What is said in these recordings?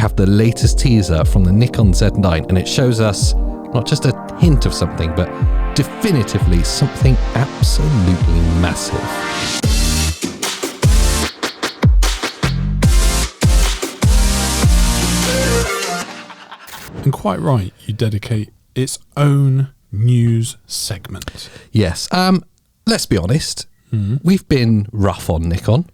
have the latest teaser from the Nikon Z9, and it shows us not just a hint of something, but definitively something absolutely massive. And quite right, you dedicate its own news segment. Yes. Let's be honest. We've been rough on Nikon.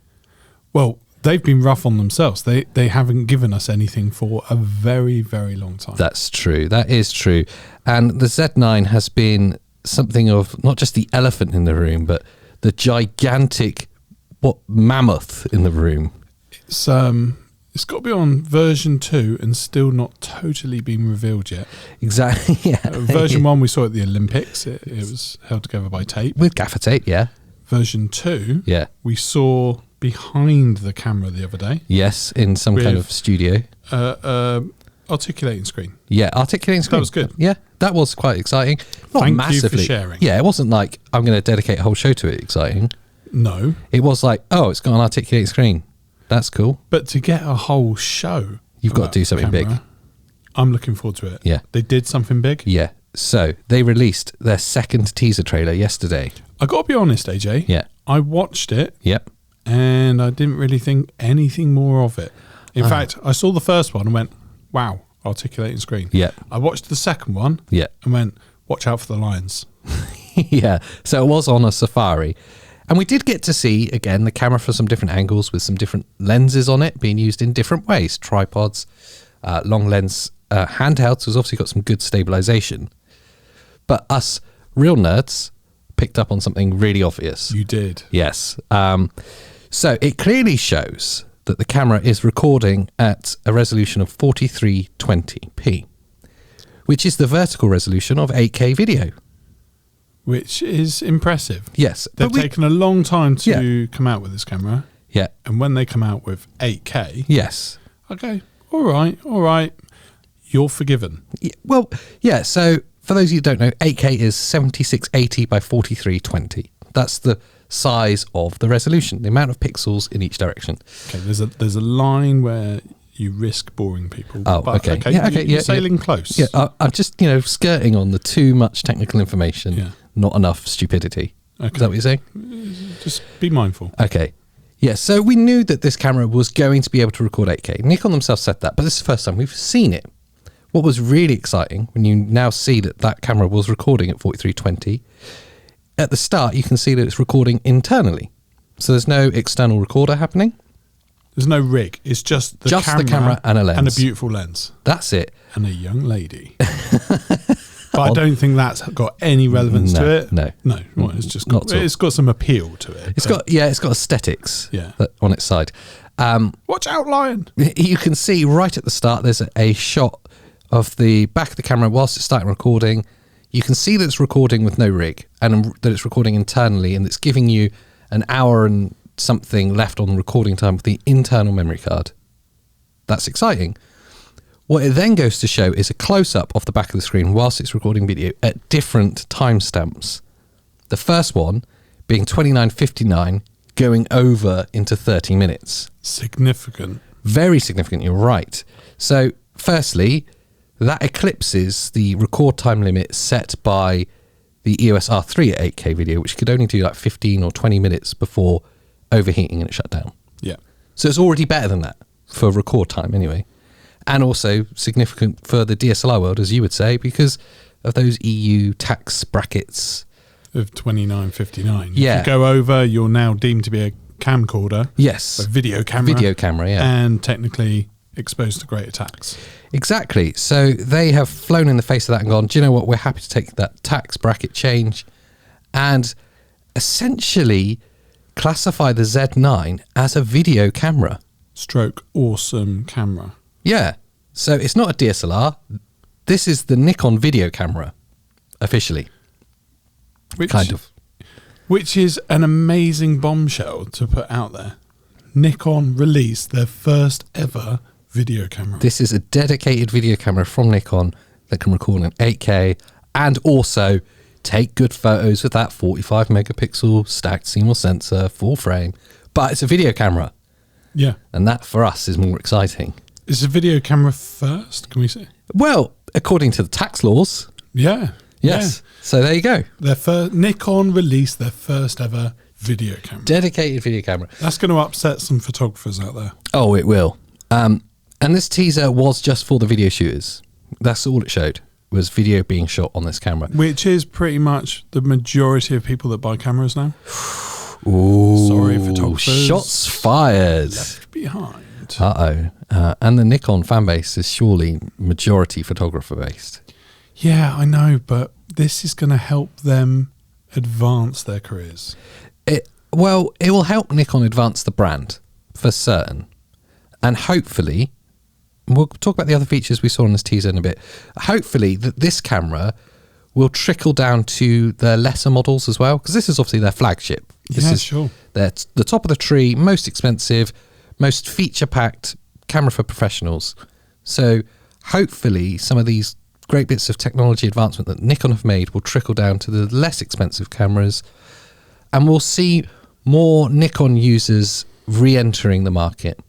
Well, they've been rough on themselves. They haven't given us anything for a very, very long time. That's true. That is true. And the Z9 has been something of not just the elephant in the room, but the gigantic mammoth in the room. It's got to be on version 2 and still not totally been revealed yet. Exactly. Yeah. Version 1 we saw at the Olympics. It was held together by tape. With gaffer tape, yeah. Version 2, yeah, we saw behind the camera the other day. Yes, in some kind of studio. Articulating screen. Yeah, articulating screen. That was good. Yeah, that was quite exciting. Not Thank massively. you for sharing. Yeah, it wasn't like I'm going to dedicate a whole show to it exciting. No. It was like, oh, it's got an articulating screen. That's cool. But to get a whole show, you've got to do something big. I'm looking forward to it. Yeah. They did something big. Yeah. So they released their second teaser trailer yesterday. I got to be honest, AJ. Yeah. I watched it. Yep. And I didn't really think anything more of it. In fact, I saw the first one and went, wow, articulating screen. Yeah. I watched the second one. Yeah. And went, watch out for the lions. Yeah. So it was on a safari. And we did get to see, again, the camera from some different angles with some different lenses on it being used in different ways. Tripods, long lens handhelds, has obviously got some good stabilization. But us real nerds picked up on something really obvious. You did. Yes. So it clearly shows that the camera is recording at a resolution of 4320p, which is the vertical resolution of 8K video. Which is impressive. Yes. They've taken a long time to Yeah. come out with this camera. Yeah. And when they come out with 8K, Yes. okay, all right, you're forgiven. Yeah, well, yeah, so for those of you who don't know, 8K is 7680 by 4320. That's the size of the resolution, the amount of pixels in each direction. Okay, there's a line where you risk boring people. Oh, but okay. Yeah, okay. You're sailing close. Yeah, I'm just, skirting on the too much technical information, Yeah. not enough stupidity. Okay. Is that what you're saying? Just be mindful. Okay. Yeah, so we knew that this camera was going to be able to record 8K. Nikon themselves said that, but this is the first time we've seen it. What was really exciting, when you now see that camera was recording at 4320, at the start you can see that it's recording internally. So there's no external recorder happening. There's no rig. It's just the camera and a lens. And a beautiful lens. That's it. And a young lady. But I don't think that's got any relevance to it. No. Well, it's just got some appeal to it. It's got aesthetics on its side. Watch out, lion. You can see right at the start there's a shot of the back of the camera whilst it's starting recording. You can see that it's recording with no rig and that it's recording internally, and it's giving you an hour and something left on the recording time with the internal memory card. That's exciting. What it then goes to show is a close-up of the back of the screen whilst it's recording video at different timestamps. The first one being 29:59 going over into 30 minutes. Significant. Very significant, you're right. So firstly, that eclipses the record time limit set by the EOS R3 at 8K video, which could only do like 15 or 20 minutes before overheating and it shut down. Yeah. So it's already better than that for record time anyway. And also significant for the DSLR world, as you would say, because of those EU tax brackets. Of 29.59. Yeah. If you go over, you're now deemed to be a camcorder. Yes. A video camera. Video camera, yeah. And technically exposed to greater tax. Exactly. So they have flown in the face of that and gone, do you know what, we're happy to take that tax bracket change and essentially classify the Z9 as a video camera. Stroke awesome camera. Yeah. So it's not a DSLR. This is the Nikon video camera, officially. Which is an amazing bombshell to put out there. Nikon released their first ever video camera. This is a dedicated video camera from Nikon that can record in 8K and also take good photos with that 45 megapixel stacked CMOS sensor, full frame. But it's a video camera. Yeah. And that for us is more exciting. Is a video camera first? Can we say? Well, according to the tax laws, Yeah. yes. So there you go. Nikon released their first ever video camera. Dedicated video camera. That's going to upset some photographers out there. Oh, it will. And this teaser was just for the video shooters. That's all it showed, was video being shot on this camera. Which is pretty much the majority of people that buy cameras now. Ooh, Sorry, photographers. shots fired. Left behind. And the Nikon fan base is surely majority photographer based. Yeah, I know, but this is going to help them advance their careers. It will help Nikon advance the brand for certain. And hopefully, we'll talk about the other features we saw in this teaser in a bit. Hopefully that this camera will trickle down to the lesser models as well, because this is obviously their flagship. This is sure. The top of the tree, most expensive, most feature-packed camera for professionals. So hopefully some of these great bits of technology advancement that Nikon have made will trickle down to the less expensive cameras, and we'll see more Nikon users re-entering the market.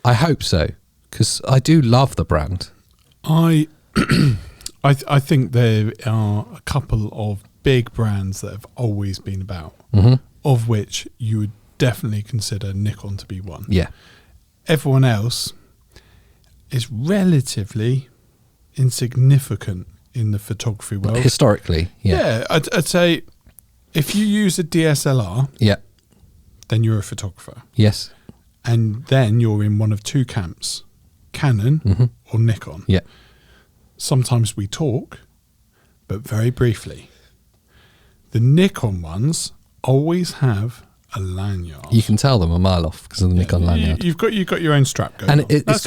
I hope so, because I do love the brand. I think there are a couple of big brands that have always been about, of which you would definitely consider Nikon to be one. Yeah. Everyone else is relatively insignificant in the photography world. Historically, yeah. I'd say if you use a DSLR, Yeah. then you're a photographer. Yes. And then you're in one of two camps, Canon or Nikon. Yeah. Sometimes we talk, but very briefly. The Nikon ones always have a lanyard. You can tell them a mile off because of the Nikon lanyard. You've got your own strap going And on. it's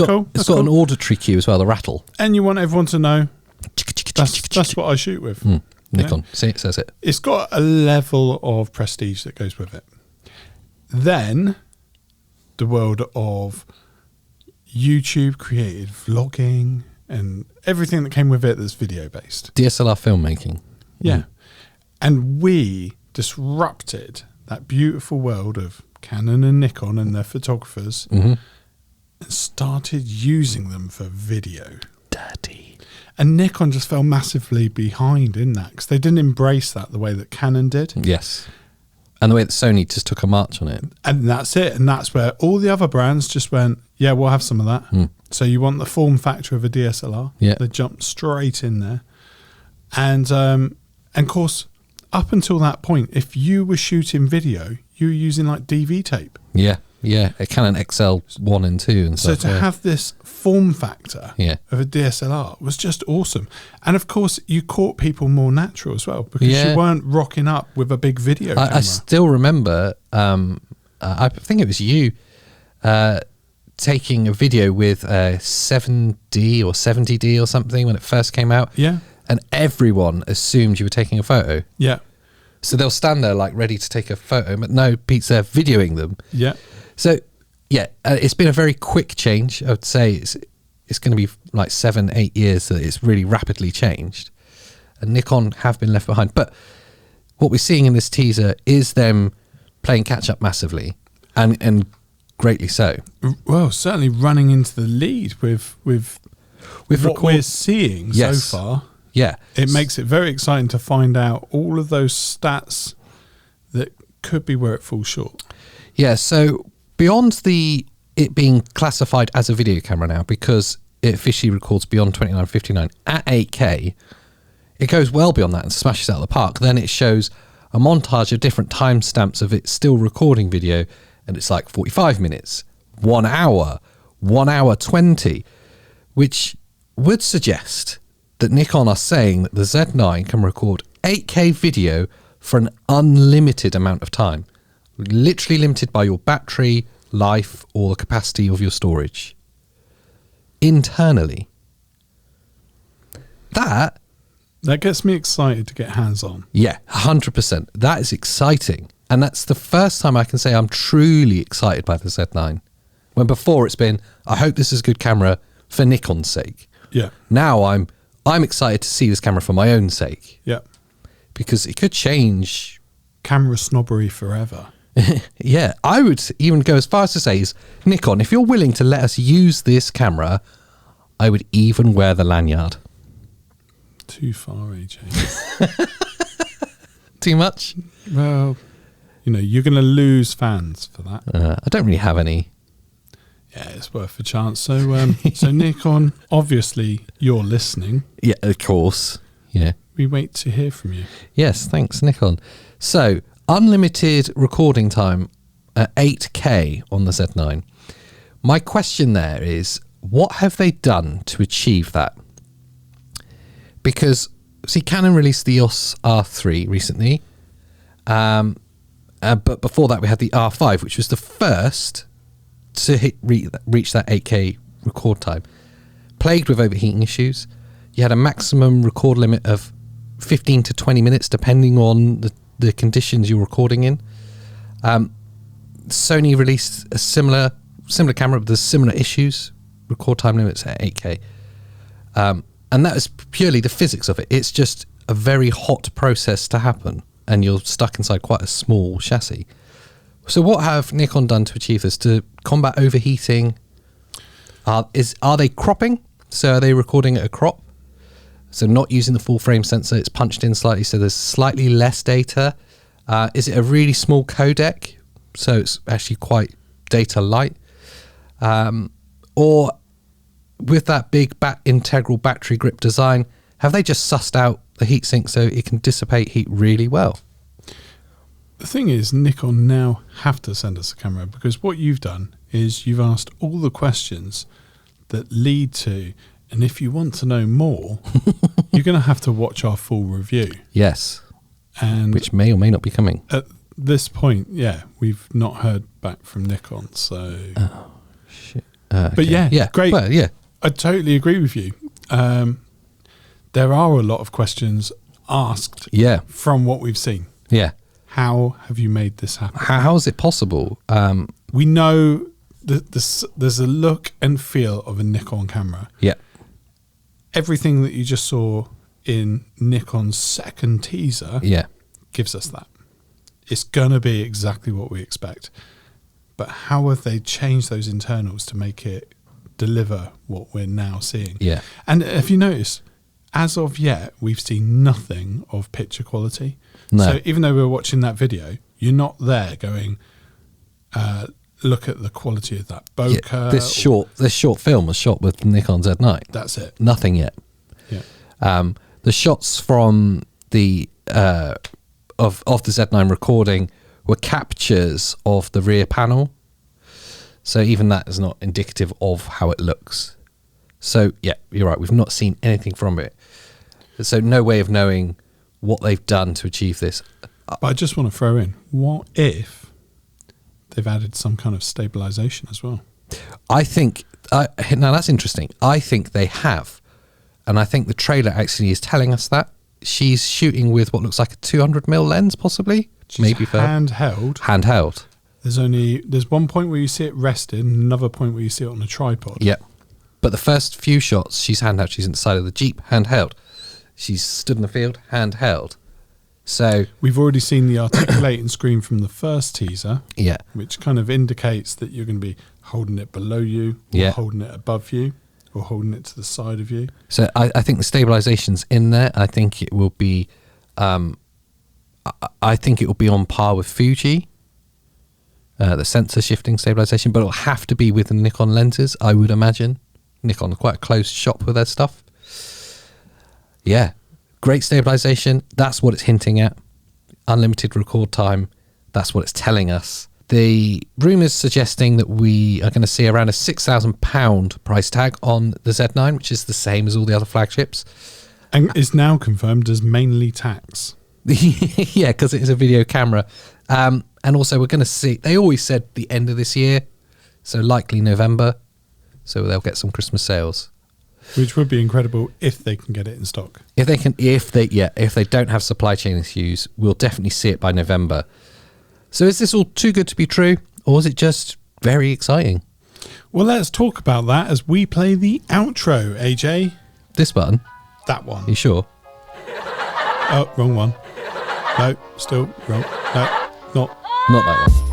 got an auditory cue as well, the rattle. And you want everyone to know that's what I shoot with. Nikon. See, it says it. It's got a level of prestige that goes with it. Then the world of YouTube created vlogging and everything that came with it that's video based. DSLR filmmaking. Yeah. And we disrupted that beautiful world of Canon and Nikon and their photographers and started using them for video. Dirty. And Nikon just fell massively behind in that because they didn't embrace that the way that Canon did. Yes. And the way that Sony just took a march on it. And that's it. And that's where all the other brands just went, yeah, we'll have some of that. So you want the form factor of a DSLR. Yeah. They jumped straight in there. And of course, up until that point, if you were shooting video, you were using like DV tape. Yeah. Yeah. A Canon XL1 and 2 and So stuff. to have this form factor Yeah. of a DSLR was just awesome. And of course, you caught people more natural as well because Yeah. you weren't rocking up with a big video camera. I still remember, I think it was you, taking a video with a 7D or 70D or something when it first came out. Yeah. And everyone assumed you were taking a photo. Yeah. So they'll stand there like ready to take a photo, but no, Pete's there videoing them. Yeah. So, yeah, it's been a very quick change. I would say it's going to be like 7-8 years that it's really rapidly changed. And Nikon have been left behind. But what we're seeing in this teaser is them playing catch up massively and greatly so. Well, certainly running into the lead with what we're seeing so far. Yeah. It makes it very exciting to find out all of those stats that could be where it falls short. Yeah, so beyond it being classified as a video camera now, because it officially records beyond 29:59 at 8K, it goes well beyond that and smashes out of the park. Then it shows a montage of different timestamps of it still recording video, and it's like 45 minutes, 1 hour, 1 hour 20, which would suggest that Nikon are saying that the Z9 can record 8K video for an unlimited amount of time, literally limited by your battery life or the capacity of your storage internally. That gets me excited to get hands on. Yeah, 100%. That is exciting. And that's the first time I can say I'm truly excited by the Z9. When before it's been, I hope this is a good camera for Nikon's sake. Yeah. Now I'm excited to see this camera for my own sake. Yeah. Because it could change. Camera snobbery forever. Yeah, I would even go as far as to say is, Nikon, if you're willing to let us use this camera, I would even wear the lanyard. Too far, AJ. Too much? Well, you're going to lose fans for that. I don't really have any. Yeah, it's worth a chance. So, so Nikon, obviously you're listening. Yeah, of course. Yeah. We wait to hear from you. Yes, thanks, Nikon. So, unlimited recording time at 8K on the Z9. My question there is, what have they done to achieve that? Because, see, Canon released the EOS R3 recently. But before that, we had the R5, which was the first to reach that 8K record time. Plagued with overheating issues. You had a maximum record limit of 15 to 20 minutes, depending on the conditions you're recording in. Sony released a similar camera, but there's similar issues. Record time limits at 8K. And that is purely the physics of it. It's just a very hot process to happen, and you're stuck inside quite a small chassis. So what have Nikon done to achieve this, to combat overheating? Are they cropping? So are they recording at a crop? So not using the full frame sensor, it's punched in slightly, so there's slightly less data. Is it a really small codec? So it's actually quite data light. Or with that big integral battery grip design, have they just sussed out the heatsink so it can dissipate heat really well? The thing is, Nikon now have to send us a camera, because what you've done is you've asked all the questions that lead to, and if you want to know more, you're going to have to watch our full review. Yes. And which may or may not be coming. At this point, yeah, we've not heard back from Nikon, so... Oh, shit. But okay. yeah, great. Well, yeah. I totally agree with you. There are a lot of questions asked from what we've seen. Yeah. How have you made this happen? How is it possible? We know there's a look and feel of a Nikon camera. Yeah. Everything that you just saw in Nikon's second teaser gives us that. It's going to be exactly what we expect. But how have they changed those internals to make it deliver what we're now seeing? Yeah. And if you notice, as of yet, we've seen nothing of picture quality. No. So even though we're watching that video, you're not there going, look at the quality of that bokeh. Yeah, this short film was shot with Nikon Z9. That's it. Nothing yet. Yeah. The shots from the of the Z9 recording were captures of the rear panel. So even that is not indicative of how it looks. So yeah, you're right. We've not seen anything from it. So no way of knowing what they've done to achieve this. But I just want to throw in, what if they've added some kind of stabilization as well? I think, now that's interesting. I think they have. And I think the trailer actually is telling us that. She's shooting with what looks like a 200mm lens, possibly. Maybe for handheld. There's one point where you see it rested, and another point where you see it on a tripod. Yeah. But the first few shots, she's handheld. She's inside of the Jeep, handheld. She's stood in the field, handheld. So we've already seen the articulating screen from the first teaser. Yeah. Which kind of indicates that you're going to be holding it below you, or holding it above you, or holding it to the side of you. So I think the stabilization's in there. I think it will be I think it will be on par with Fuji, the sensor shifting stabilization, but it'll have to be with the Nikon lenses, I would imagine. Nikon are quite a closed shop with their stuff. Yeah, great stabilization. That's what it's hinting at. Unlimited record time. That's what it's telling us. The rumours suggesting that we are going to see around a £6,000 price tag on the Z9, which is the same as all the other flagships. And is now confirmed as mainly tax. Yeah, because it is a video camera. And also we're going to see, they always said the end of this year, so likely November. So they'll get some Christmas sales. Which would be incredible if they can get it in stock. If they don't have supply chain issues, we'll definitely see it by November. So is this all too good to be true, or is it just very exciting? Well, let's talk about that as we play the outro, AJ. This button? That one. Are you sure? Oh, wrong one. No, still wrong. No, not. Not that one.